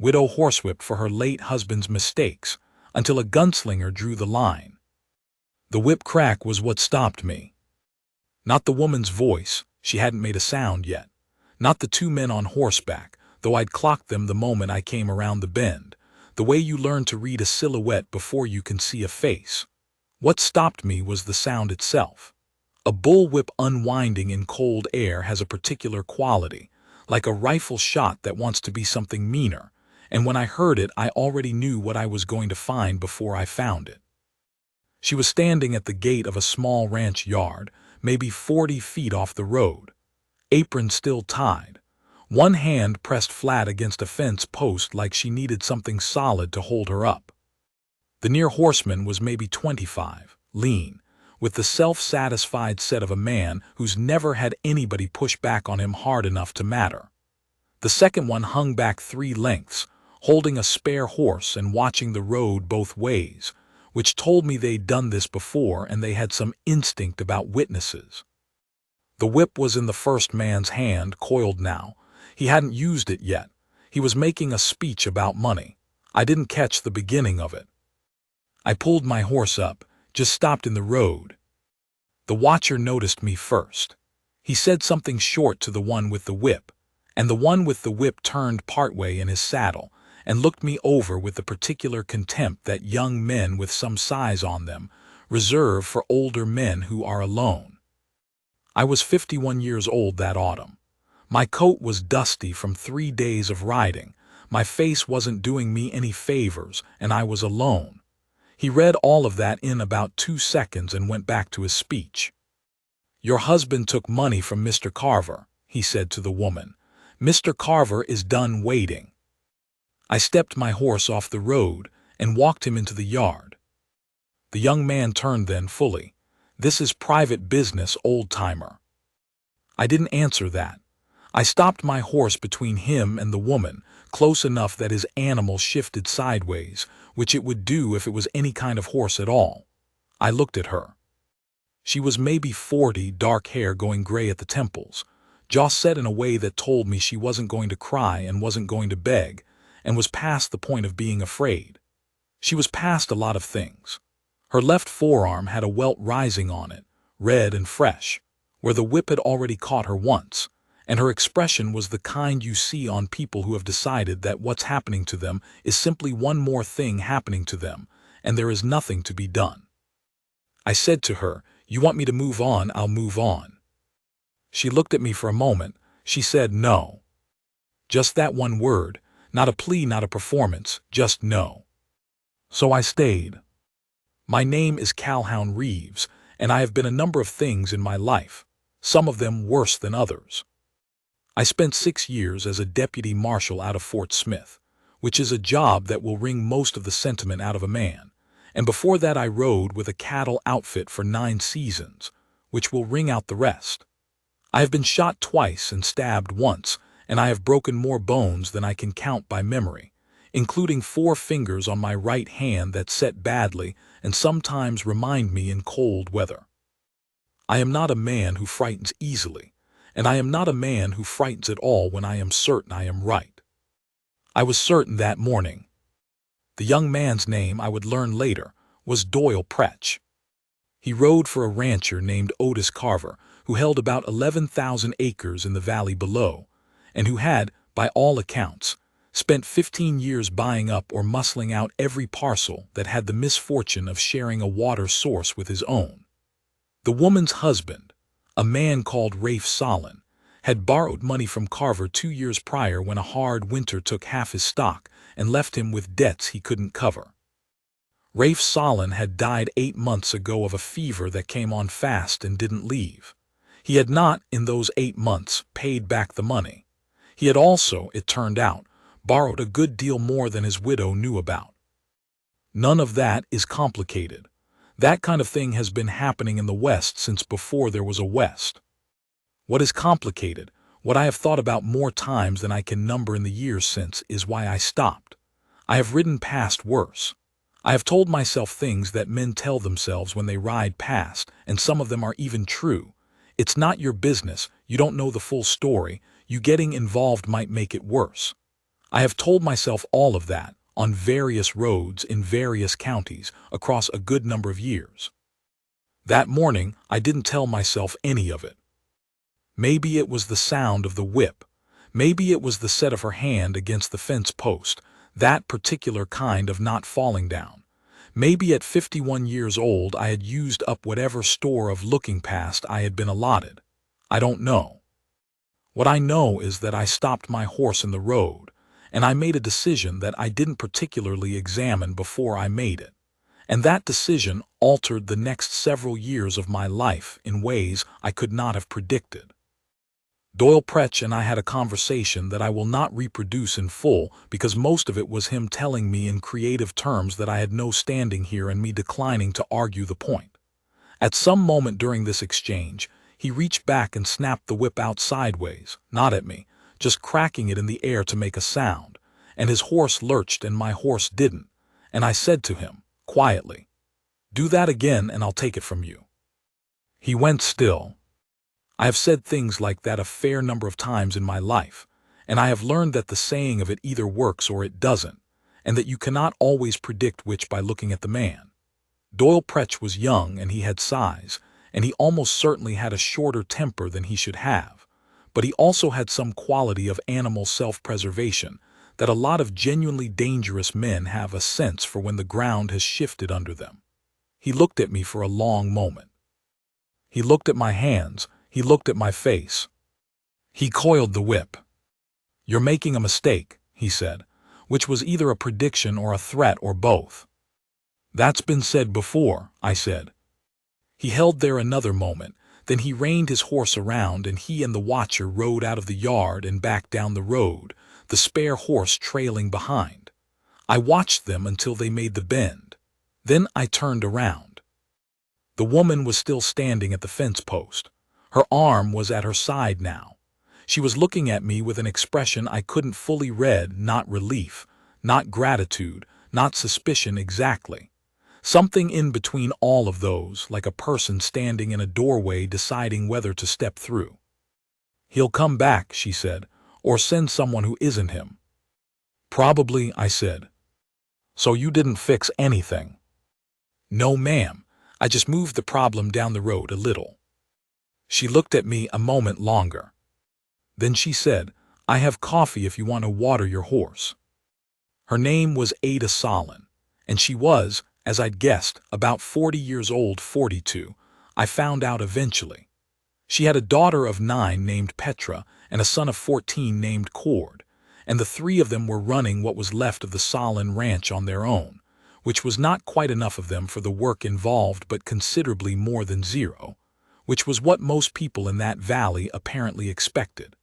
widow horsewhipped for her late husband's mistakes, until a gunslinger drew the line. The whip crack was what stopped me. Not the woman's voice, she hadn't made a sound yet. Not the two men on horseback, though I'd clocked them the moment I came around the bend, the way you learn to read a silhouette before you can see a face. What stopped me was the sound itself. A bullwhip unwinding in cold air has a particular quality, like a rifle shot that wants to be something meaner, and when I heard it I already knew what I was going to find before I found it. She was standing at the gate of a small ranch yard, maybe 40 feet off the road, apron still tied, one hand pressed flat against a fence post like she needed something solid to hold her up. The near horseman was maybe 25, lean, with the self-satisfied set of a man who's never had anybody push back on him hard enough to matter. The second one hung back 3 lengths, holding a spare horse and watching the road both ways, which told me they'd done this before and they had some instinct about witnesses. The whip was in the first man's hand, coiled now. He hadn't used it yet. He was making a speech about money. I didn't catch the beginning of it. I pulled my horse up, just stopped in the road. The watcher noticed me first. He said something short to the one with the whip, and the one with the whip turned partway in his saddle and looked me over with the particular contempt that young men with some size on them reserve for older men who are alone. I was 51 years old that autumn. My coat was dusty from 3 days of riding, my face wasn't doing me any favors, and I was alone. He read all of that in about 2 seconds and went back to his speech. "Your husband took money from Mr. Carver," he said to the woman. "Mr. Carver is done waiting." I stepped my horse off the road and walked him into the yard. The young man turned then fully. "This is private business, old-timer." I didn't answer that. I stopped my horse between him and the woman, close enough that his animal shifted sideways, which it would do if it was any kind of horse at all. I looked at her. She was maybe 40, dark hair going gray at the temples, jaw set in a way that told me she wasn't going to cry and wasn't going to beg, and was past the point of being afraid. She was past a lot of things. Her left forearm had a welt rising on it, red and fresh, where the whip had already caught her once, and her expression was the kind you see on people who have decided that what's happening to them is simply one more thing happening to them, and there is nothing to be done. I said to her, "You want me to move on, I'll move on." She looked at me for a moment. She said no. Just that one word, not a plea, not a performance, just no. So I stayed. My name is Calhoun Reeves, and I have been a number of things in my life, some of them worse than others. I spent 6 years as a deputy marshal out of Fort Smith, which is a job that will wring most of the sentiment out of a man, and before that I rode with a cattle outfit for 9 seasons, which will wring out the rest. I have been shot twice and stabbed once, and I have broken more bones than I can count by memory, including 4 fingers on my right hand that set badly and sometimes remind me in cold weather. I am not a man who frightens easily, and I am not a man who frightens at all when I am certain I am right. I was certain that morning. The young man's name, I would learn later, was Doyle Pretch. He rode for a rancher named Otis Carver, who held about 11,000 acres in the valley below, and who had, by all accounts, spent 15 years buying up or muscling out every parcel that had the misfortune of sharing a water source with his own. The woman's husband, a man called Rafe Solon, had borrowed money from Carver 2 years prior when a hard winter took half his stock and left him with debts he couldn't cover. Rafe Solon had died 8 months ago of a fever that came on fast and didn't leave. He had not, in those 8 months, paid back the money. He had also, it turned out, borrowed a good deal more than his widow knew about. None of that is complicated. That kind of thing has been happening in the West since before there was a West. What is complicated, what I have thought about more times than I can number in the years since, is why I stopped. I have ridden past worse. I have told myself things that men tell themselves when they ride past, and some of them are even true. It's not your business, you don't know the full story, you getting involved might make it worse. I have told myself all of that, on various roads in various counties, across a good number of years. That morning, I didn't tell myself any of it. Maybe it was the sound of the whip. Maybe it was the set of her hand against the fence post, that particular kind of not falling down. Maybe at 51 years old I had used up whatever store of looking past I had been allotted. I don't know. What I know is that I stopped my horse in the road, and I made a decision that I didn't particularly examine before I made it. And that decision altered the next several years of my life in ways I could not have predicted. Doyle Pretch and I had a conversation that I will not reproduce in full because most of it was him telling me in creative terms that I had no standing here and me declining to argue the point. At some moment during this exchange, he reached back and snapped the whip out sideways, not at me, just cracking it in the air to make a sound, and his horse lurched and my horse didn't, and I said to him, quietly, "Do that again and I'll take it from you." He went still. I have said things like that a fair number of times in my life, and I have learned that the saying of it either works or it doesn't, and that you cannot always predict which by looking at the man. Doyle Pretch was young and he had size, and he almost certainly had a shorter temper than he should have, but he also had some quality of animal self-preservation that a lot of genuinely dangerous men have a sense for when the ground has shifted under them. He looked at me for a long moment. He looked at my hands. He looked at my face. He coiled the whip. "You're making a mistake," he said, which was either a prediction or a threat or both. "That's been said before," I said. He held there another moment, then he reined his horse around and he and the watcher rode out of the yard and back down the road, the spare horse trailing behind. I watched them until they made the bend. Then I turned around. The woman was still standing at the fence post. Her arm was at her side now. She was looking at me with an expression I couldn't fully read, not relief, not gratitude, not suspicion exactly. Something in between all of those, like a person standing in a doorway deciding whether to step through. "He'll come back," she said, "or send someone who isn't him." "Probably," I said. "So you didn't fix anything?" "No, ma'am. I just moved the problem down the road a little." She looked at me a moment longer. Then she said, "I have coffee if you want to water your horse." Her name was Ada Solon, and she was, as I'd guessed, about 40 years old, 42, I found out eventually. She had a daughter of 9 named Petra and a son of 14 named Cord, and the 3 of them were running what was left of the Solon ranch on their own, which was not quite enough of them for the work involved but considerably more than zero, which was what most people in that valley apparently expected.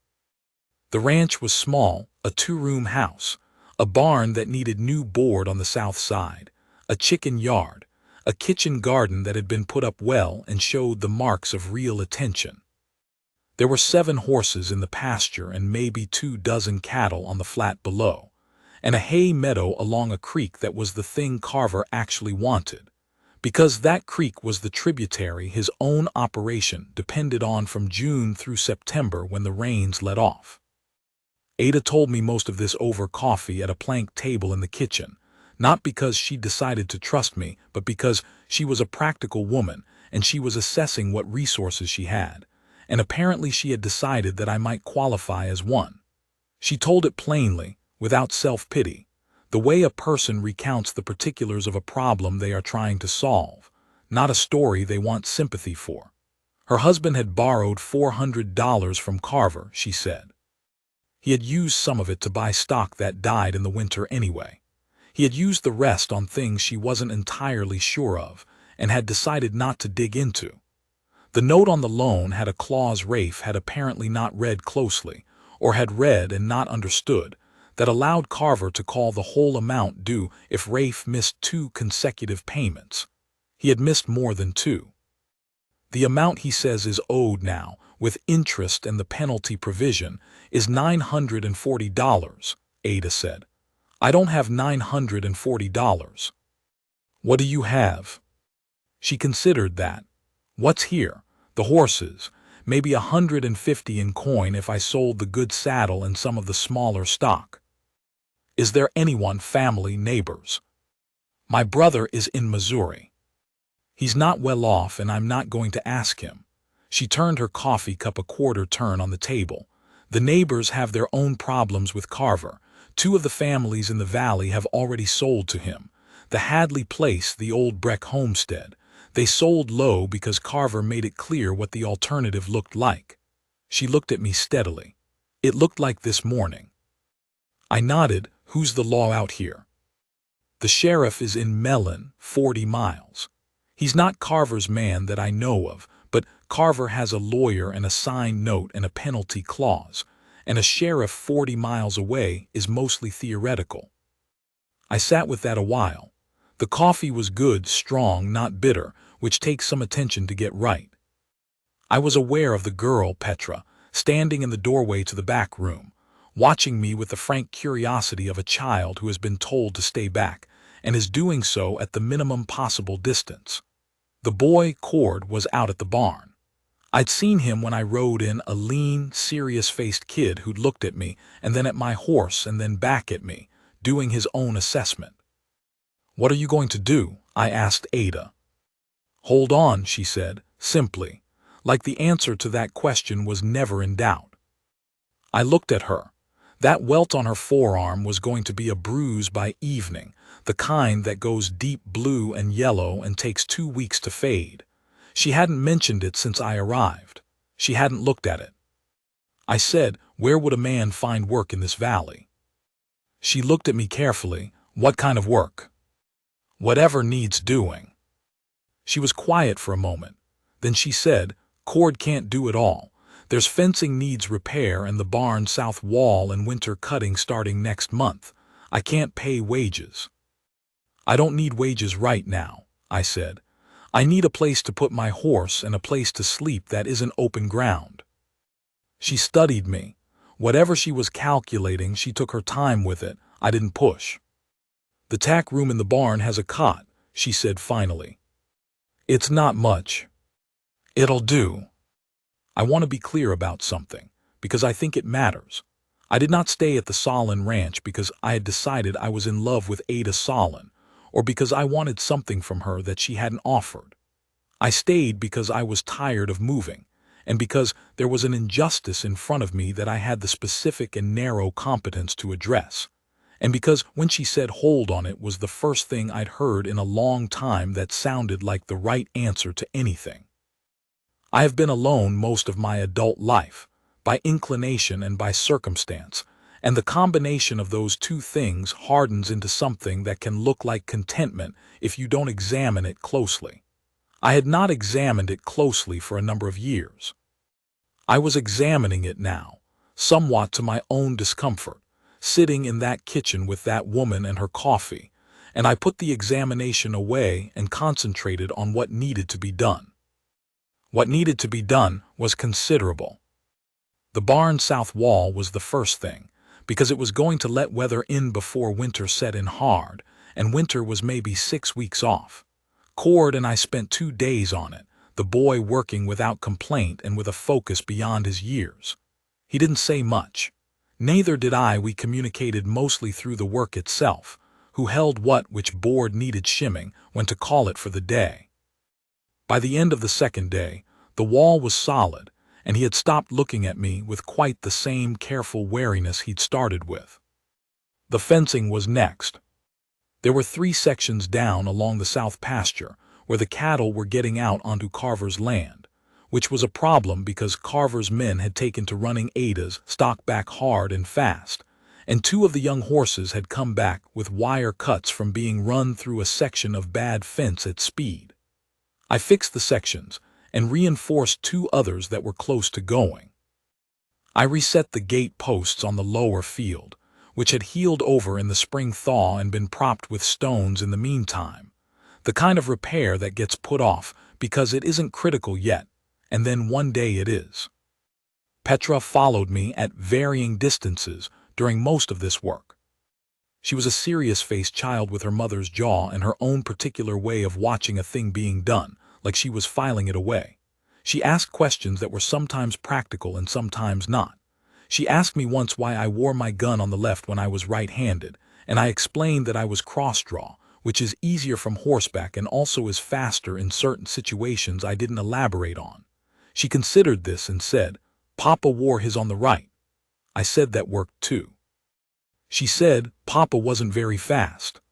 The ranch was small, a 2-room house, a barn that needed new board on the south side, a chicken yard, a kitchen garden that had been put up well and showed the marks of real attention. There were 7 horses in the pasture and maybe 24 cattle on the flat below, and a hay meadow along a creek that was the thing Carver actually wanted, because that creek was the tributary his own operation depended on from June through September when the rains let off. Ada told me most of this over coffee at a plank table in the kitchen, not because she decided to trust me, but because she was a practical woman and she was assessing what resources she had, and apparently she had decided that I might qualify as one. She told it plainly, without self-pity, the way a person recounts the particulars of a problem they are trying to solve, not a story they want sympathy for. Her husband had borrowed $400 from Carver, she said. He had used some of it to buy stock that died in the winter anyway. He had used the rest on things she wasn't entirely sure of and had decided not to dig into. The note on the loan had a clause Rafe had apparently not read closely, or had read and not understood, that allowed Carver to call the whole amount due if Rafe missed 2 consecutive payments. He had missed more than 2. "The amount he says is owed now, with interest and the penalty provision, is $940, Ada said. "I don't have $940. "What do you have?" She considered that. "What's here? The horses, maybe 150 in coin if I sold the good saddle and some of the smaller stock." Is there anyone, family, neighbors? My brother is in Missouri. He's not well off and I'm not going to ask him. She turned her coffee cup a quarter turn on the table. The neighbors have their own problems with Carver. Two of the families in the valley have already sold to him. The Hadley place, the old Breck homestead. They sold low because Carver made it clear what the alternative looked like. She looked at me steadily. It looked like this morning. I nodded. Who's the law out here? The sheriff is in Mellon, 40 miles. He's not Carver's man that I know of, but Carver has a lawyer and a signed note and a penalty clause, and a sheriff 40 miles away is mostly theoretical. I sat with that a while. The coffee was good, strong, not bitter, which takes some attention to get right. I was aware of the girl, Petra, standing in the doorway to the back room, watching me with the frank curiosity of a child who has been told to stay back, and is doing so at the minimum possible distance. The boy, Cord, was out at the barn. I'd seen him when I rode in, a lean, serious-faced kid who'd looked at me and then at my horse and then back at me, doing his own assessment. "What are you going to do?" I asked Ada. "Hold on," she said, simply, like the answer to that question was never in doubt. I looked at her. That welt on her forearm was going to be a bruise by evening, the kind that goes deep blue and yellow and takes 2 weeks to fade. She hadn't mentioned it since I arrived. She hadn't looked at it. I said, "Where would a man find work in this valley?" She looked at me carefully. "What kind of work?" "Whatever needs doing." She was quiet for a moment. Then she said, "Cord can't do it all. There's fencing needs repair and the barn south wall and winter cutting starting next month. I can't pay wages." "I don't need wages right now," I said. "I need a place to put my horse and a place to sleep that isn't open ground." She studied me. Whatever she was calculating, she took her time with it. I didn't push. "The tack room in the barn has a cot," she said finally. "It's not much. It'll do." I want to be clear about something, because I think it matters. I did not stay at the Solon Ranch because I had decided I was in love with Ada Solon, or because I wanted something from her that she hadn't offered. I stayed because I was tired of moving, and because there was an injustice in front of me that I had the specific and narrow competence to address, and because when she said hold on it was the first thing I'd heard in a long time that sounded like the right answer to anything. I have been alone most of my adult life, by inclination and by circumstance, and the combination of those two things hardens into something that can look like contentment if you don't examine it closely. I had not examined it closely for a number of years. I was examining it now, somewhat to my own discomfort, sitting in that kitchen with that woman and her coffee, and I put the examination away and concentrated on what needed to be done. What needed to be done was considerable. The barn south wall was the first thing, because it was going to let weather in before winter set in hard, and winter was maybe 6 weeks off. Cord and I spent 2 days on it, the boy working without complaint and with a focus beyond his years. He didn't say much. Neither did I. We communicated mostly through the work itself, who held what which board needed shimming, when to call it for the day. By the end of the second day, the wall was solid, and he had stopped looking at me with quite the same careful wariness he'd started with. The fencing was next. There were 3 sections down along the south pasture, where the cattle were getting out onto Carver's land, which was a problem because Carver's men had taken to running Ada's stock back hard and fast, and 2 of the young horses had come back with wire cuts from being run through a section of bad fence at speed. I fixed the sections and reinforced 2 others that were close to going. I reset the gate posts on the lower field, which had healed over in the spring thaw and been propped with stones in the meantime, the kind of repair that gets put off because it isn't critical yet, and then one day it is. Petra followed me at varying distances during most of this work. She was a serious-faced child with her mother's jaw and her own particular way of watching a thing being done, like she was filing it away. She asked questions that were sometimes practical and sometimes not. She asked me once why I wore my gun on the left when I was right-handed, and I explained that I was cross-draw, which is easier from horseback and also is faster in certain situations I didn't elaborate on. She considered this and said, "Papa wore his on the right." I said that worked too. She said Papa wasn't very fast.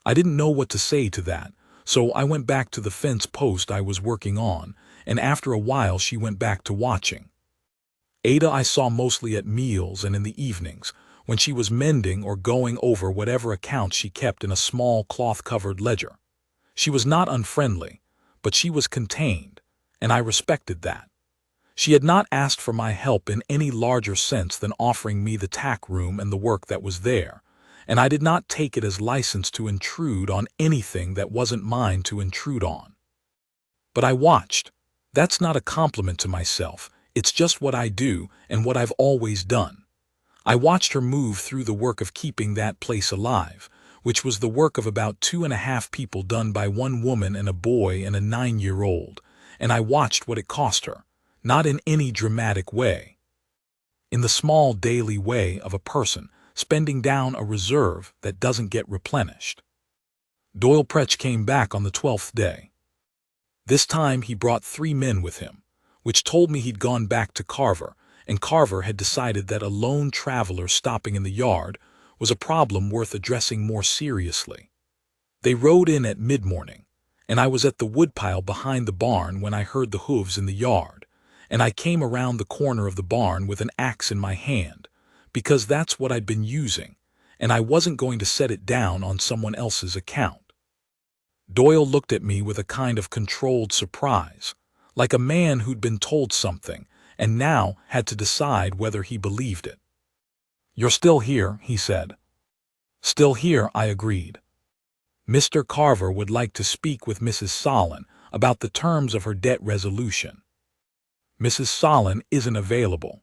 I didn't know what to say to that, so I went back to the fence post I was working on, and after a while she went back to watching. Ada I saw mostly at meals and in the evenings, when she was mending or going over whatever accounts she kept in a small cloth-covered ledger. She was not unfriendly, but she was contained, and I respected that. She had not asked for my help in any larger sense than offering me the tack room and the work that was there, and I did not take it as license to intrude on anything that wasn't mine to intrude on. But I watched. That's not a compliment to myself, it's just what I do and what I've always done. I watched her move through the work of keeping that place alive, which was the work of about 2.5 people done by one woman and a boy and a 9-year-old, and I watched what it cost her, not in any dramatic way. In the small daily way of a person spending down a reserve that doesn't get replenished. Doyle Pretch came back on the 12th day. This time he brought 3 men with him, which told me he'd gone back to Carver, and Carver had decided that a lone traveler stopping in the yard was a problem worth addressing more seriously. They rode in at mid-morning, and I was at the woodpile behind the barn when I heard the hooves in the yard, and I came around the corner of the barn with an axe in my hand, because that's what I'd been using, and I wasn't going to set it down on someone else's account. Doyle looked at me with a kind of controlled surprise, like a man who'd been told something and now had to decide whether he believed it. "You're still here," he said. "Still here," I agreed. "Mr. Carver would like to speak with Mrs. Solon about the terms of her debt resolution." "Mrs. Solon isn't available."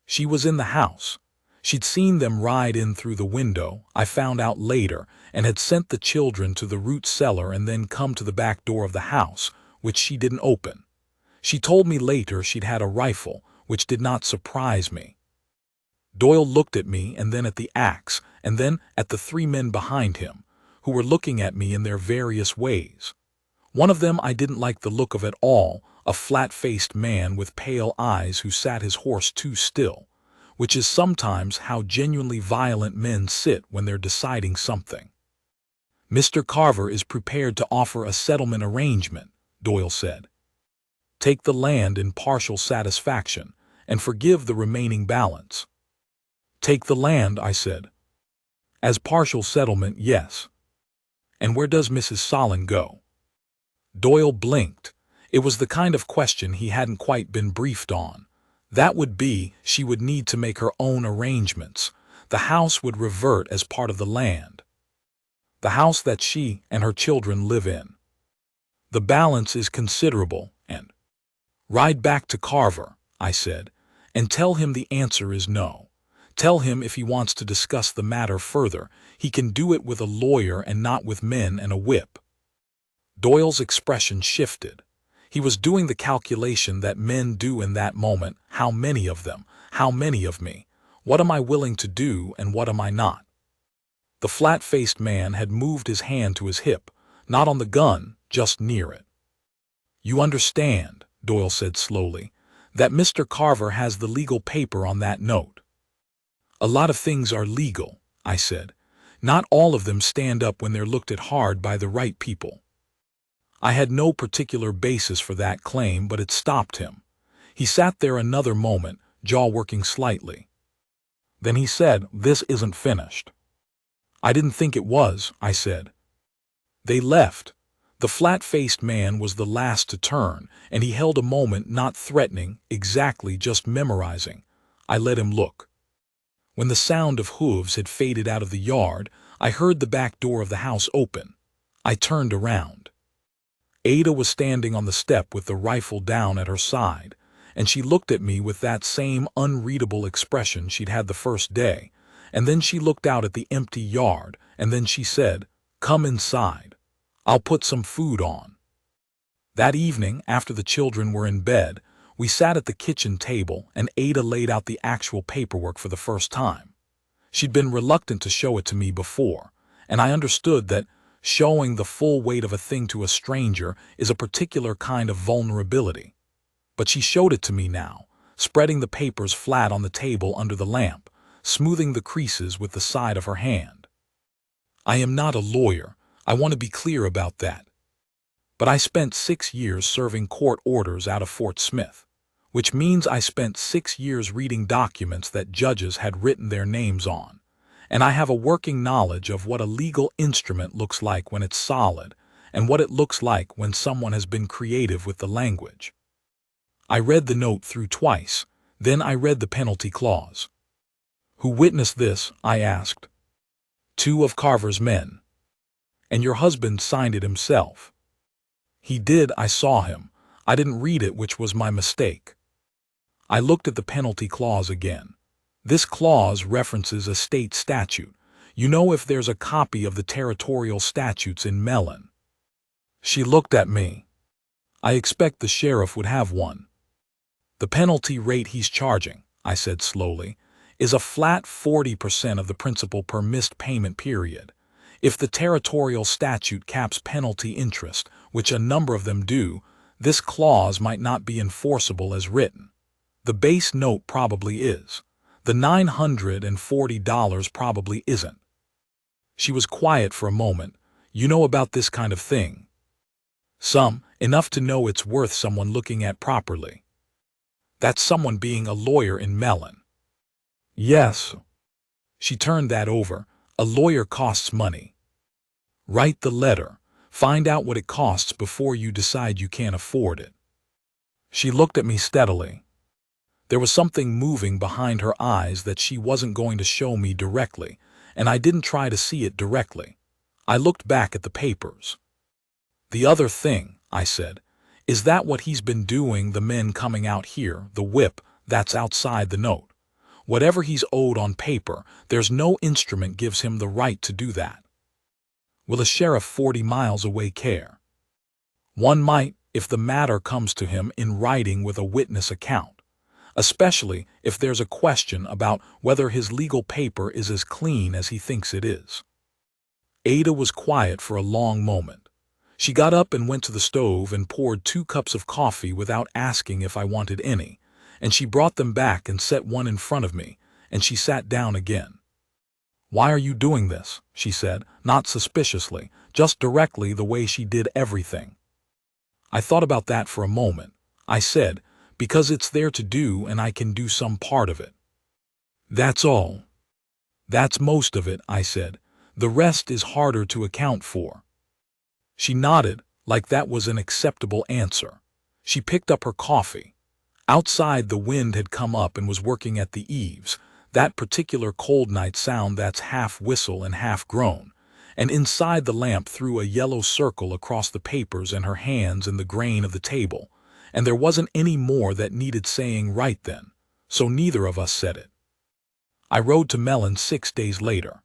She was in the house. She'd seen them ride in through the window, I found out later, and had sent the children to the root cellar and then come to the back door of the house, which she didn't open. She told me later she'd had a rifle, which did not surprise me. Doyle looked at me and then at the axe and then at the 3 men behind him, who were looking at me in their various ways. One of them I didn't like the look of at all, a flat-faced man with pale eyes who sat his horse too still, which is sometimes how genuinely violent men sit when they're deciding something. "Mr. Carver is prepared to offer a settlement arrangement," Doyle said. "Take the land in partial satisfaction and forgive the remaining balance." "Take the land," I said. "As partial settlement, yes." "And where does Mrs. Solon go?" Doyle blinked. It was the kind of question he hadn't quite been briefed on. That would be, she would need to make her own arrangements. The house would revert as part of the land. The house that she and her children live in. The balance is considerable, and "Ride back to Carver," I said, "and tell him the answer is no. Tell him if he wants to discuss the matter further, he can do it with a lawyer and not with men and a whip." Doyle's expression shifted. He was doing the calculation that men do in that moment. How many of them? How many of me? What am I willing to do and what am I not? The flat-faced man had moved his hand to his hip, not on the gun, just near it. "You understand," Doyle said slowly, "that Mr. Carver has the legal paper on that note." "A lot of things are legal," I said. "Not all of them stand up when they're looked at hard by the right people." I had no particular basis for that claim, but it stopped him. He sat there another moment, jaw working slightly. Then he said, "This isn't finished." "I didn't think it was," I said. They left. The flat-faced man was the last to turn, and he held a moment not threatening, exactly just memorizing. I let him look. When the sound of hooves had faded out of the yard, I heard the back door of the house open. I turned around. Ada was standing on the step with the rifle down at her side, and she looked at me with that same unreadable expression she'd had the first day, and then she looked out at the empty yard, and then she said, "Come inside. I'll put some food on." That evening, after the children were in bed, We sat at the kitchen table, and Ada laid out the actual paperwork for the first time. She'd been reluctant to show it to me before, and I understood that showing the full weight of a thing to a stranger is a particular kind of vulnerability. But she showed it to me now, spreading the papers flat on the table under the lamp, smoothing the creases with the side of her hand. I am not a lawyer, I want to be clear about that. But I spent 6 years serving court orders out of Fort Smith, which means I spent 6 years reading documents that judges had written their names on, and I have a working knowledge of what a legal instrument looks like when it's solid, and what it looks like when someone has been creative with the language. I read the note through twice, then I read the penalty clause. Who witnessed this? I asked. 2 of Carver's men. And your husband signed it himself. He did, I saw him. I didn't read it, which was my mistake. I looked at the penalty clause again. This clause references a state statute. You know if there's a copy of the territorial statutes in Mellon? She looked at me. I expect the sheriff would have one. The penalty rate he's charging, I said slowly, is a flat 40% of the principal per missed payment period. If the territorial statute caps penalty interest, which a number of them do, this clause might not be enforceable as written. The base note probably is. The $940 probably isn't. She was quiet for a moment. You know about this kind of thing? Some, enough to know it's worth someone looking at properly. That's someone being a lawyer in Mellon. Yes. She turned that over. A lawyer costs money. Write the letter. Find out what it costs before you decide you can't afford it. She looked at me steadily. There was something moving behind her eyes that she wasn't going to show me directly, and I didn't try to see it directly. I looked back at the papers. The other thing, I said, is that what he's been doing, the men coming out here, the whip, that's outside the note. Whatever he's owed on paper, there's no instrument gives him the right to do that. Will a sheriff 40 miles away care? One might, if the matter comes to him in writing with a witness account, especially if there's a question about whether his legal paper is as clean as he thinks it is. Ada was quiet for a long moment. She got up and went to the stove and poured 2 cups of coffee without asking if I wanted any, and she brought them back and set one in front of me, and she sat down again. Why are you doing this? She said, not suspiciously, just directly the way she did everything. I thought about that for a moment. I said, because it's there to do and I can do some part of it. That's all. That's most of it, I said. The rest is harder to account for. She nodded, like that was an acceptable answer. She picked up her coffee. Outside the wind had come up and was working at the eaves, that particular cold night sound that's half whistle and half groan, and inside the lamp threw a yellow circle across the papers and her hands in the grain of the table, and there wasn't any more that needed saying right then, so neither of us said it. I rode to Mellon 6 days later.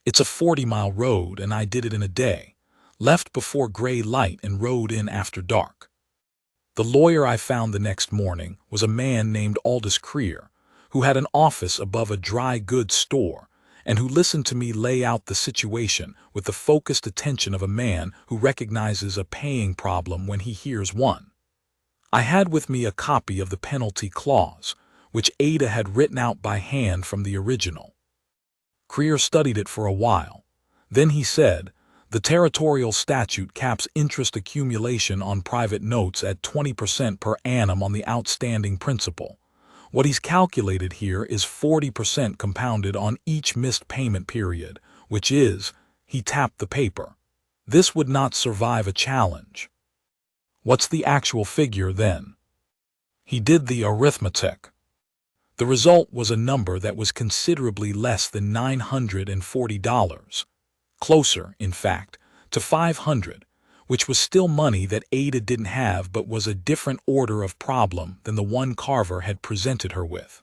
It's a 40-mile road, and I did it in a day. Left before gray light and rode in after dark. The lawyer I found the next morning was a man named Aldous Creer, who had an office above a dry goods store, and who listened to me lay out the situation with the focused attention of a man who recognizes a paying problem when he hears one. I had with me a copy of the penalty clause, which Ada had written out by hand from the original. Creer studied it for a while. Then he said, the territorial statute caps interest accumulation on private notes at 20% per annum on the outstanding principal. What he's calculated here is 40% compounded on each missed payment period, which is, he tapped the paper. This would not survive a challenge. What's the actual figure then? He did the arithmetic. The result was a number that was considerably less than $940. Closer, in fact, to $500, which was still money that Ada didn't have but was a different order of problem than the one Carver had presented her with.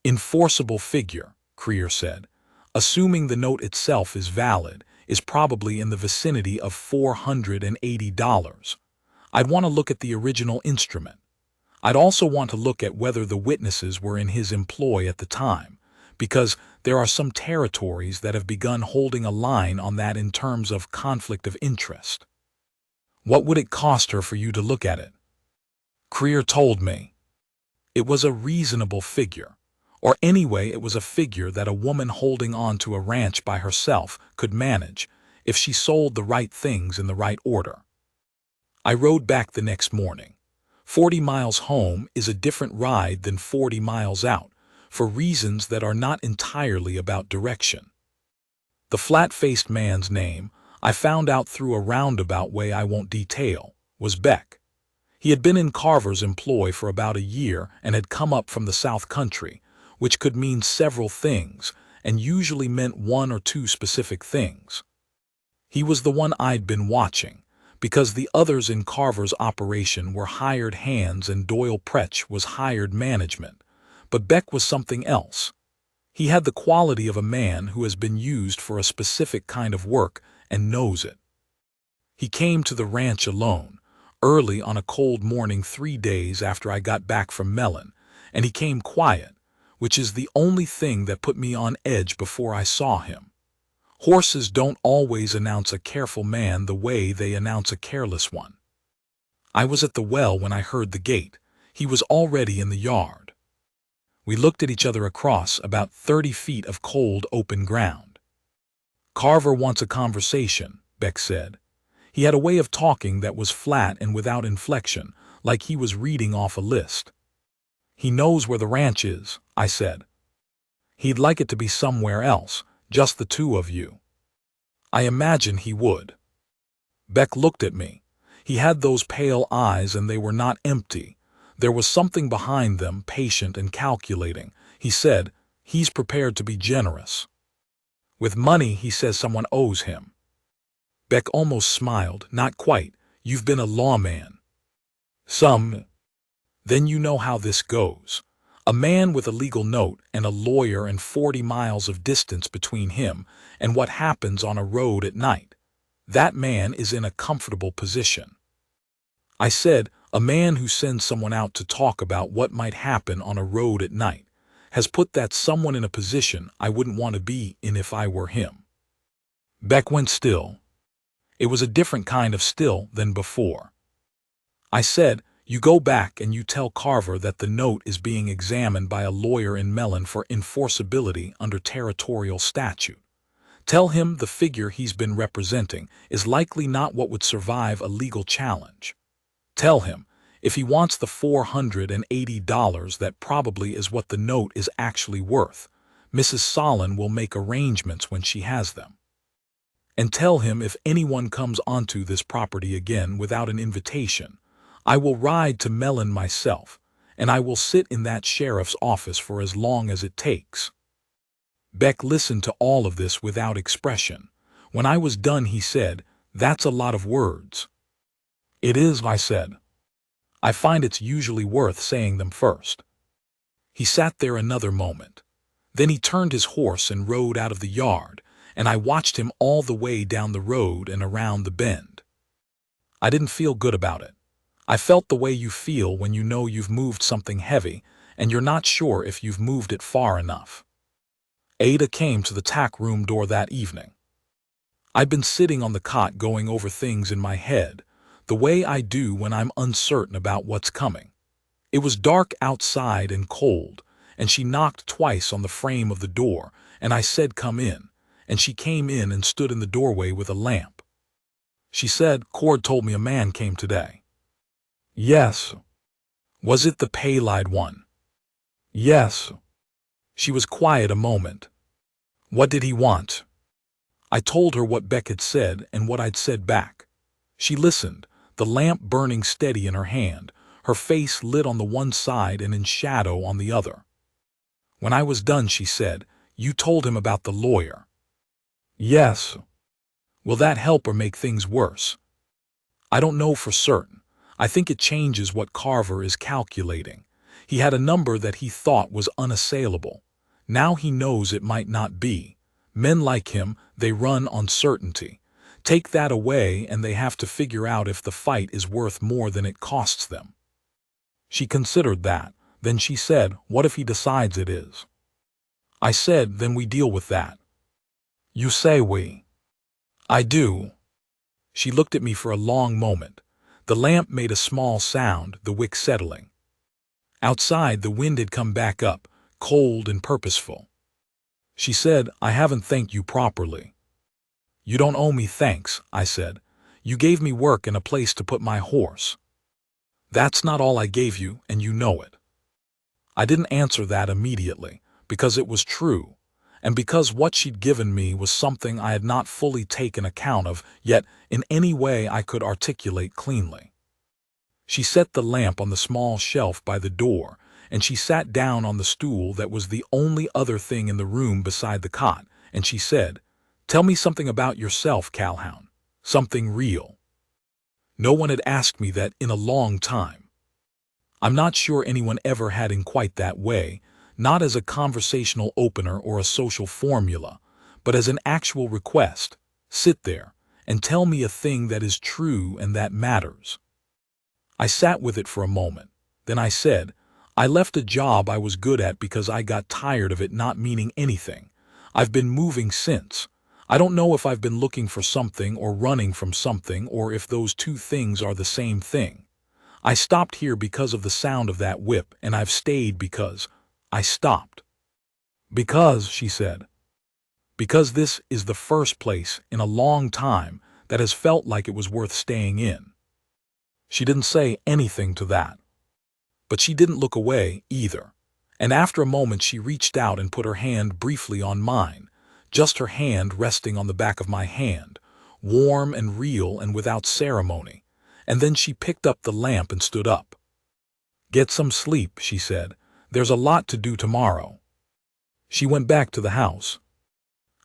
Enforceable figure, Creer said, assuming the note itself is valid, is probably in the vicinity of $480. I'd want to look at the original instrument. I'd also want to look at whether the witnesses were in his employ at the time, because there are some territories that have begun holding a line on that in terms of conflict of interest. What would it cost her for you to look at it? Creer told me. It was a reasonable figure. Or anyway, it was a figure that a woman holding on to a ranch by herself could manage if she sold the right things in the right order. I rode back the next morning. 40 miles home is a different ride than 40 miles out, for reasons that are not entirely about direction. The flat-faced man's name, I found out through a roundabout way I won't detail, was Beck. He had been in Carver's employ for about a year and had come up from the South Country, which could mean several things and usually meant one or two specific things. He was the one I'd been watching, because the others in Carver's operation were hired hands and Doyle Pretch was hired management, but Beck was something else. He had the quality of a man who has been used for a specific kind of work and knows it. He came to the ranch alone, early on a cold morning 3 days after I got back from Mellon, and he came quiet, which is the only thing that put me on edge before I saw him. Horses don't always announce a careful man the way they announce a careless one. I was at the well when I heard the gate. He was already in the yard. We looked at each other across about 30 feet of cold open ground. Carver wants a conversation, Beck said. He had a way of talking that was flat and without inflection, like he was reading off a list. He knows where the ranch is, I said. He'd like it to be somewhere else, just the two of you. I imagine he would. Beck looked at me. He had those pale eyes and they were not empty. There was something behind them, patient and calculating. He said, he's prepared to be generous. With money, he says someone owes him. Beck almost smiled. Not quite. You've been a lawman. Some. Then you know how this goes. A man with a legal note and a lawyer and 40 miles of distance between him and what happens on a road at night. That man is in a comfortable position. I said, a man who sends someone out to talk about what might happen on a road at night has put that someone in a position I wouldn't want to be in if I were him. Beck went still. It was a different kind of still than before. I said, you go back and you tell Carver that the note is being examined by a lawyer in Mellon for enforceability under territorial statute. Tell him the figure he's been representing is likely not what would survive a legal challenge. Tell him, if he wants the $480, that probably is what the note is actually worth. Mrs. Solon will make arrangements when she has them. And tell him if anyone comes onto this property again without an invitation, I will ride to Mellon myself, and I will sit in that sheriff's office for as long as it takes. Beck listened to all of this without expression. When I was done, he said, that's a lot of words. It is, I said. I find it's usually worth saying them first. He sat there another moment. Then he turned his horse and rode out of the yard, and I watched him all the way down the road and around the bend. I didn't feel good about it. I felt the way you feel when you know you've moved something heavy and you're not sure if you've moved it far enough. Ada came to the tack room door that evening. I'd been sitting on the cot going over things in my head, the way I do when I'm uncertain about what's coming. It was dark outside and cold, and she knocked twice on the frame of the door, and I said, come in, and she came in and stood in the doorway with a lamp. She said, Cord told me a man came today. Yes. Was it the pale-eyed one? Yes. She was quiet a moment. What did he want? I told her what Beck had said and what I'd said back. She listened, the lamp burning steady in her hand, her face lit on the one side and in shadow on the other. When I was done, she said, you told him about the lawyer. Yes. Will that help or make things worse? I don't know for certain. I think it changes what Carver is calculating. He had a number that he thought was unassailable. Now he knows it might not be. Men like him, they run on certainty. Take that away and they have to figure out if the fight is worth more than it costs them. She considered that. Then she said, "What if he decides it is?" I said, "Then we deal with that." "You say we?" "I do." She looked at me for a long moment. The lamp made a small sound, the wick settling. Outside, the wind had come back up, cold and purposeful. She said, "I haven't thanked you properly." "You don't owe me thanks," I said. "You gave me work and a place to put my horse." "That's not all I gave you, and you know it." I didn't answer that immediately, because it was true, and because what she'd given me was something I had not fully taken account of yet in any way I could articulate cleanly. She set the lamp on the small shelf by the door, and she sat down on the stool that was the only other thing in the room beside the cot, and she said, "Tell me something about yourself, Calhoun. Something real." No one had asked me that in a long time. I'm not sure anyone ever had in quite that way, not as a conversational opener or a social formula, but as an actual request. Sit there and tell me a thing that is true and that matters. I sat with it for a moment. Then I said, "I left a job I was good at because I got tired of it not meaning anything. I've been moving since. I don't know if I've been looking for something or running from something or if those two things are the same thing. I stopped here because of the sound of that whip, and I've stayed because I stopped." "Because," she said, "because this is the first place in a long time that has felt like it was worth staying in." She didn't say anything to that. But she didn't look away either, and after a moment she reached out and put her hand briefly on mine, just her hand resting on the back of my hand, warm and real and without ceremony, and then she picked up the lamp and stood up. "Get some sleep," she said. "There's a lot to do tomorrow." She went back to the house.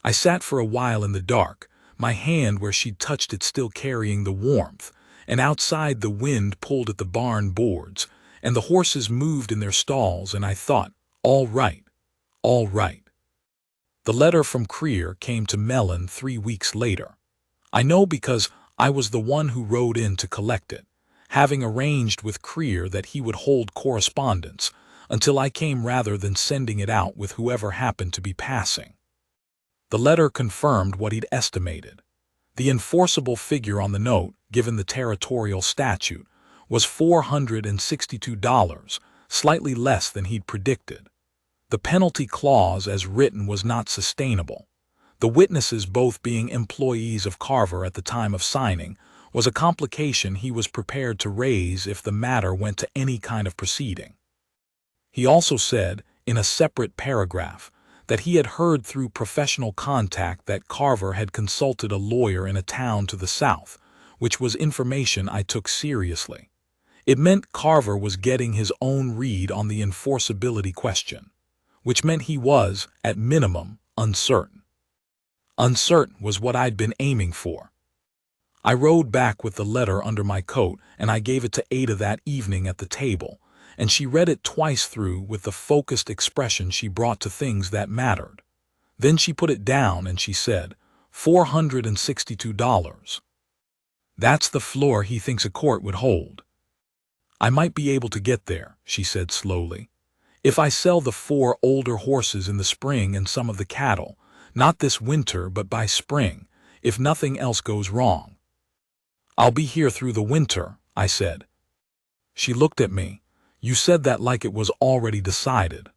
I sat for a while in the dark, my hand where she'd touched it still carrying the warmth, and outside the wind pulled at the barn boards, and the horses moved in their stalls, and I thought, all right, all right. The letter from Creer came to Mellon 3 weeks later. I know because I was the one who rode in to collect it, having arranged with Creer that he would hold correspondence until I came rather than sending it out with whoever happened to be passing. The letter confirmed what he'd estimated. The enforceable figure on the note, given the territorial statute, was $462, slightly less than he'd predicted. The penalty clause as written was not sustainable. The witnesses both being employees of Carver at the time of signing was a complication he was prepared to raise if the matter went to any kind of proceeding. He also said, in a separate paragraph, that he had heard through professional contact that Carver had consulted a lawyer in a town to the south, which was information I took seriously. It meant Carver was getting his own read on the enforceability question, which meant he was, at minimum, uncertain. Uncertain was what I'd been aiming for. I rode back with the letter under my coat, and I gave it to Ada that evening at the table, and she read it twice through with the focused expression she brought to things that mattered. Then she put it down and she said, $462. That's the floor he thinks a court would hold. I might be able to get there, she said slowly, if I sell the 4 older horses in the spring and some of the cattle, not this winter but by spring, if nothing else goes wrong. I'll be here through the winter, I said. She looked at me. You said that like it was already decided.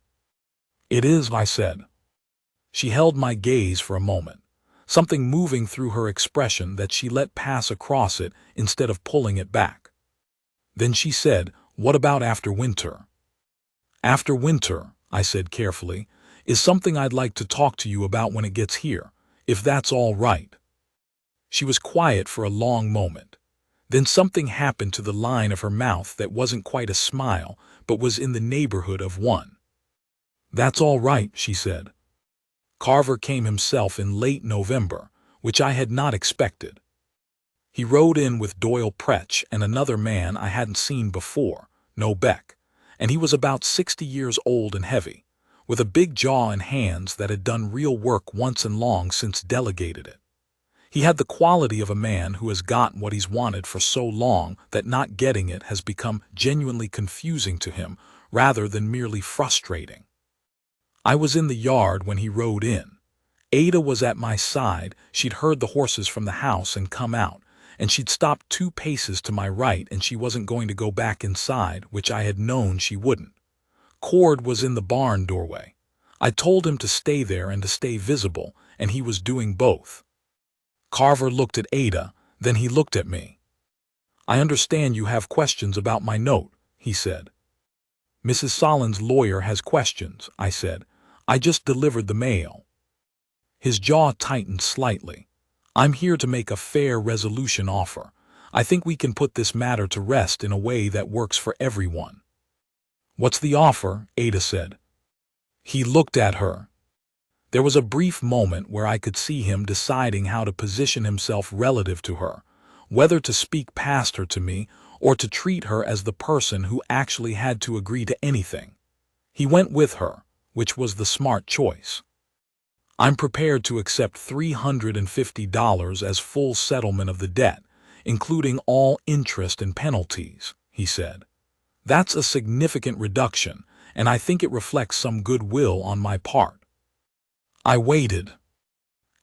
It is, I said. She held my gaze for a moment, something moving through her expression that she let pass across it instead of pulling it back. Then she said, "What about after winter?" "After winter," I said carefully, "is something I'd like to talk to you about when it gets here, if that's all right." She was quiet for a long moment. Then something happened to the line of her mouth that wasn't quite a smile, but was in the neighborhood of one. "That's all right," she said. Carver came himself in late November, which I had not expected. He rode in with Doyle Pretch and another man I hadn't seen before, No Beck, and he was about 60 years old and heavy, with a big jaw and hands that had done real work once and long since delegated it. He had the quality of a man who has gotten what he's wanted for so long that not getting it has become genuinely confusing to him rather than merely frustrating. I was in the yard when he rode in. Ada was at my side. She'd heard the horses from the house and come out, and she'd stopped 2 paces to my right, and she wasn't going to go back inside, which I had known she wouldn't. Cord was in the barn doorway. I told him to stay there and to stay visible, and he was doing both. Carver looked at Ada, then he looked at me. "I understand you have questions about my note," he said. "Mrs. Solon's lawyer has questions," I said. "I just delivered the mail." His jaw tightened slightly. "I'm here to make a fair resolution offer. I think we can put this matter to rest in a way that works for everyone." "What's the offer?" Ada said. He looked at her. There was a brief moment where I could see him deciding how to position himself relative to her, whether to speak past her to me or to treat her as the person who actually had to agree to anything. He went with her, which was the smart choice. "I'm prepared to accept $350 as full settlement of the debt, including all interest and penalties," he said. "That's a significant reduction, and I think it reflects some goodwill on my part." I waited.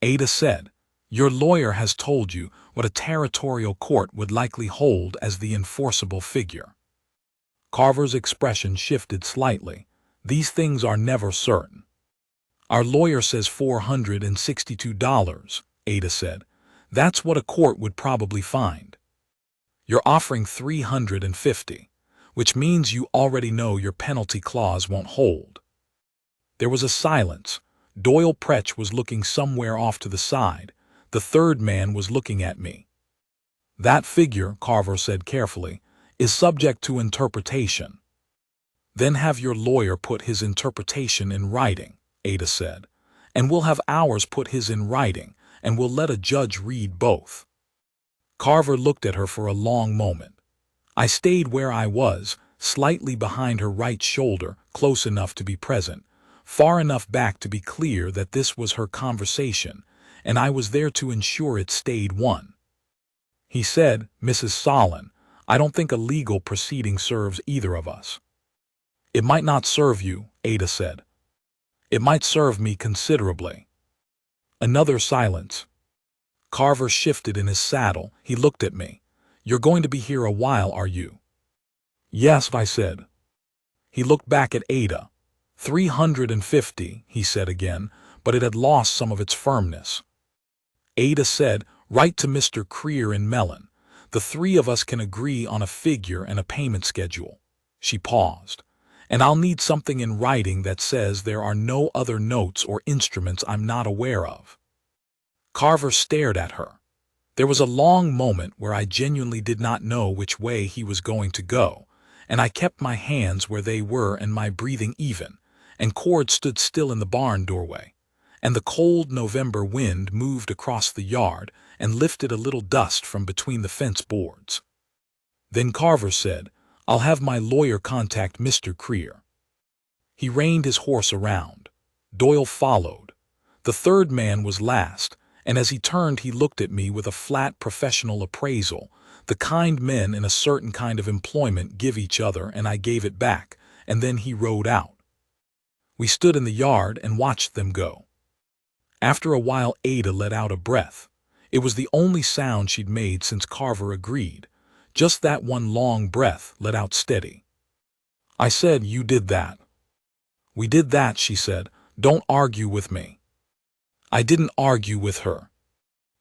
Ada said, "Your lawyer has told you what a territorial court would likely hold as the enforceable figure." Carver's expression shifted slightly. "These things are never certain." "Our lawyer says $462, Ada said. "That's what a court would probably find." "You're offering $350, which means you already know your penalty clause won't hold." There was a silence. Doyle Pretch was looking somewhere off to the side. The third man was looking at me. "That figure," Carver said carefully, "is subject to interpretation." "Then have your lawyer put his interpretation in writing," Ada said, "and we'll have ours put his in writing, and we'll let a judge read both." Carver looked at her for a long moment. I stayed where I was, slightly behind her right shoulder, close enough to be present, far enough back to be clear that this was her conversation, and I was there to ensure it stayed one. He said, "Mrs. Solon, I don't think a legal proceeding serves either of us." "It might not serve you," Ada said. "It might serve me considerably." Another silence. Carver shifted in his saddle. He looked at me. "You're going to be here a while, are you?" "Yes," I said. He looked back at Ada. $350, he said again, but it had lost some of its firmness. Ada said, "Write to Mr. Creer in Mellon. The 3 of us can agree on a figure and a payment schedule." She paused. "And I'll need something in writing that says there are no other notes or instruments I'm not aware of." Carver stared at her. There was a long moment where I genuinely did not know which way he was going to go, and I kept my hands where they were and my breathing even, and Cord stood still in the barn doorway, and the cold November wind moved across the yard and lifted a little dust from between the fence boards. Then Carver said, "I'll have my lawyer contact Mr. Creer." He reined his horse around. Doyle followed. The third man was last, and as he turned he looked at me with a flat professional appraisal, the kind men in a certain kind of employment give each other, and I gave it back, and then he rode out. We stood in the yard and watched them go. After a while Ada let out a breath. It was the only sound she'd made since Carver agreed. Just that one long breath, let out steady. I said, "You did that." "We did that," she said. "Don't argue with me." I didn't argue with her.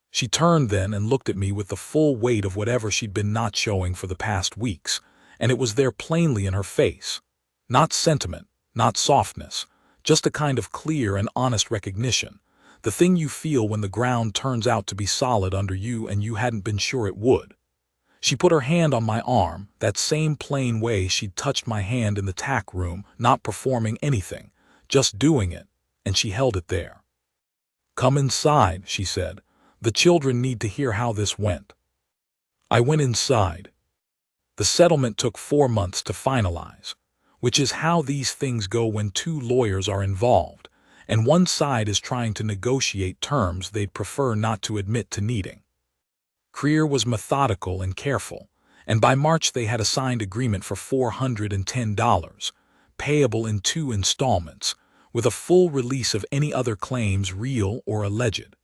She turned then and looked at me with the full weight of whatever she'd been not showing for the past weeks, and it was there plainly in her face. Not sentiment, not softness, just a kind of clear and honest recognition, the thing you feel when the ground turns out to be solid under you and you hadn't been sure it would. She put her hand on my arm, that same plain way she'd touched my hand in the tack room, not performing anything, just doing it, and she held it there. "Come inside," she said. "The children need to hear how this went." I went inside. The settlement took 4 months to finalize, which is how these things go when 2 lawyers are involved, and one side is trying to negotiate terms they'd prefer not to admit to needing. Creer was methodical and careful, and by March they had a signed agreement for $410, payable in 2 installments, with a full release of any other claims, real or alleged.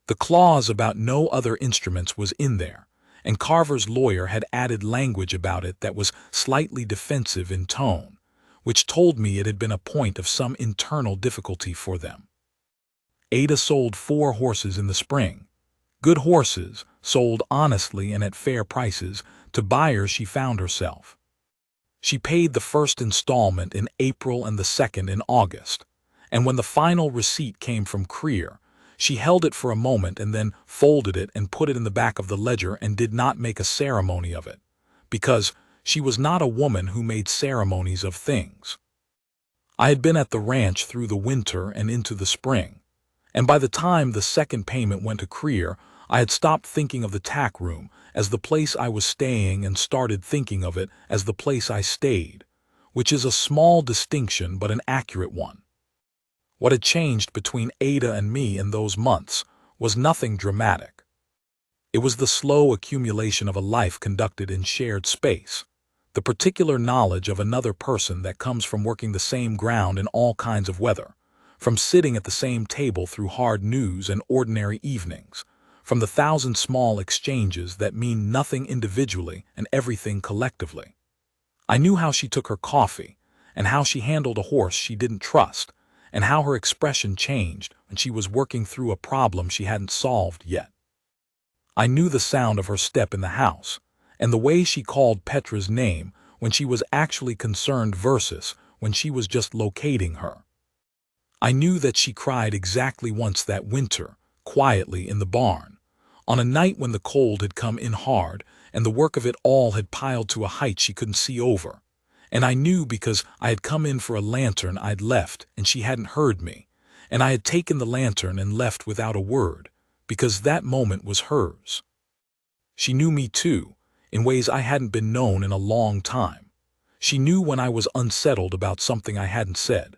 The clause about no other instruments was in there, and Carver's lawyer had added language about it that was slightly defensive in tone, which told me it had been a point of some internal difficulty for them. Ada sold 4 horses in the spring. Good horses, sold honestly and at fair prices, to buyers she found herself. She paid the first installment in April and the second in August, and when the final receipt came from Creer, she held it for a moment and then folded it and put it in the back of the ledger and did not make a ceremony of it, because she was not a woman who made ceremonies of things. I had been at the ranch through the winter and into the spring, and by the time the second payment went to Creer, I had stopped thinking of the tack room as the place I was staying and started thinking of it as the place I stayed, which is a small distinction but an accurate one. What had changed between Ada and me in those months was nothing dramatic. It was the slow accumulation of a life conducted in shared space, the particular knowledge of another person that comes from working the same ground in all kinds of weather, from sitting at the same table through hard news and ordinary evenings, from the 1,000 small exchanges that mean nothing individually and everything collectively. I knew how she took her coffee, and how she handled a horse she didn't trust, and how her expression changed when she was working through a problem she hadn't solved yet. I knew the sound of her step in the house, and the way she called Petra's name when she was actually concerned versus when she was just locating her. I knew that she cried exactly once that winter, quietly in the barn, on a night when the cold had come in hard and the work of it all had piled to a height she couldn't see over. And I knew because I had come in for a lantern I'd left and she hadn't heard me, and I had taken the lantern and left without a word, because that moment was hers. She knew me too, in ways I hadn't been known in a long time. She knew when I was unsettled about something I hadn't said.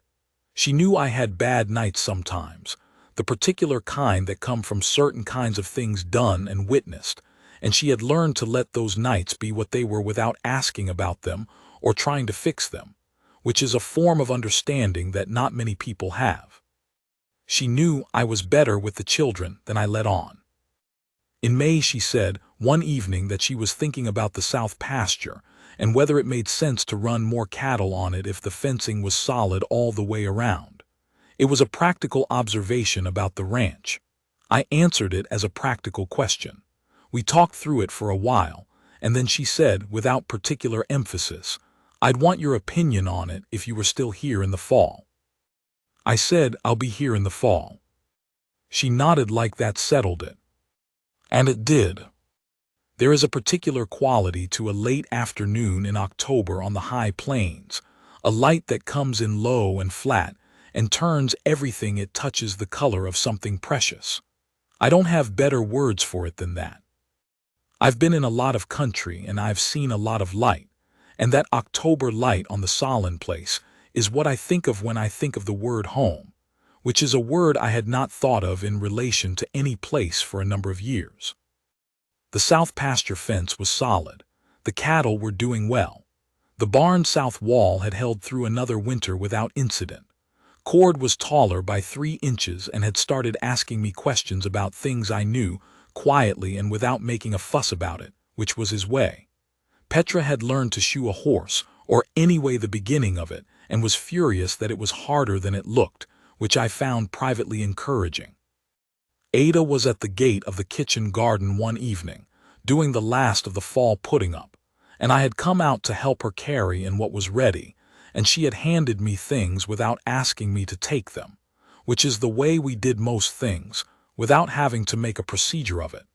She knew I had bad nights sometimes, the particular kind that come from certain kinds of things done and witnessed, and she had learned to let those nights be what they were without asking about them or trying to fix them, which is a form of understanding that not many people have. She knew I was better with the children than I let on. In May she said one evening that she was thinking about the south pasture and whether it made sense to run more cattle on it if the fencing was solid all the way around. It was a practical observation about the ranch. I answered it as a practical question. We talked through it for a while, and then she said, without particular emphasis, "I'd want your opinion on it if you were still here in the fall." I said, "I'll be here in the fall." She nodded like that settled it. And it did. There is a particular quality to a late afternoon in October on the high plains, a light that comes in low and flat and turns everything it touches the color of something precious. I don't have better words for it than that. I've been in a lot of country and I've seen a lot of light, and that October light on the Solon place is what I think of when I think of the word home, which is a word I had not thought of in relation to any place for a number of years. The south pasture fence was solid. The cattle were doing well. The barn's south wall had held through another winter without incident. Cord was taller by 3 inches and had started asking me questions about things I knew, quietly and without making a fuss about it, which was his way. Petra had learned to shoe a horse, or anyway the beginning of it, and was furious that it was harder than it looked, which I found privately encouraging. Ada was at the gate of the kitchen garden one evening, doing the last of the fall putting up, and I had come out to help her carry in what was ready, and she had handed me things without asking me to take them, which is the way we did most things, without having to make a procedure of it.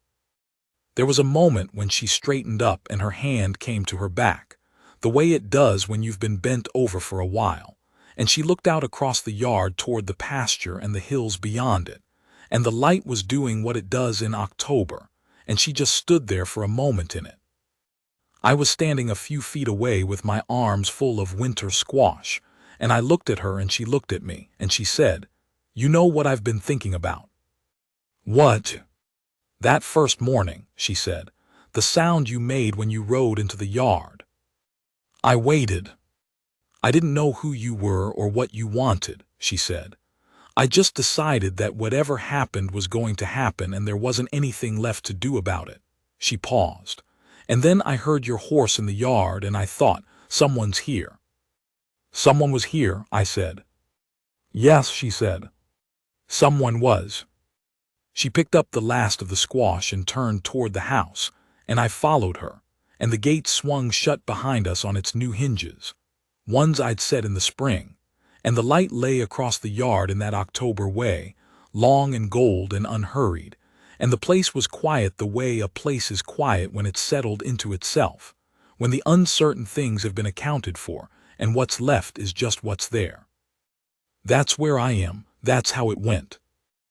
There was a moment when she straightened up and her hand came to her back, the way it does when you've been bent over for a while, and she looked out across the yard toward the pasture and the hills beyond it, and the light was doing what it does in October, and she just stood there for a moment in it. I was standing a few feet away with my arms full of winter squash, and I looked at her and she looked at me, and she said, You know what I've been thinking about. What? That first morning, she said. The sound you made when you rode into the yard. I waited. I didn't know who you were or what you wanted, she said. I just decided that whatever happened was going to happen and there wasn't anything left to do about it. She paused. And then I heard your horse in the yard and I thought, someone's here. Someone was here, I said. Yes, she said. Someone was. She picked up the last of the squash and turned toward the house, and I followed her, and the gate swung shut behind us on its new hinges, ones I'd set in the spring, and the light lay across the yard in that October way, long and gold and unhurried, and the place was quiet the way a place is quiet when it's settled into itself, when the uncertain things have been accounted for, and what's left is just what's there. That's where I am, that's how it went.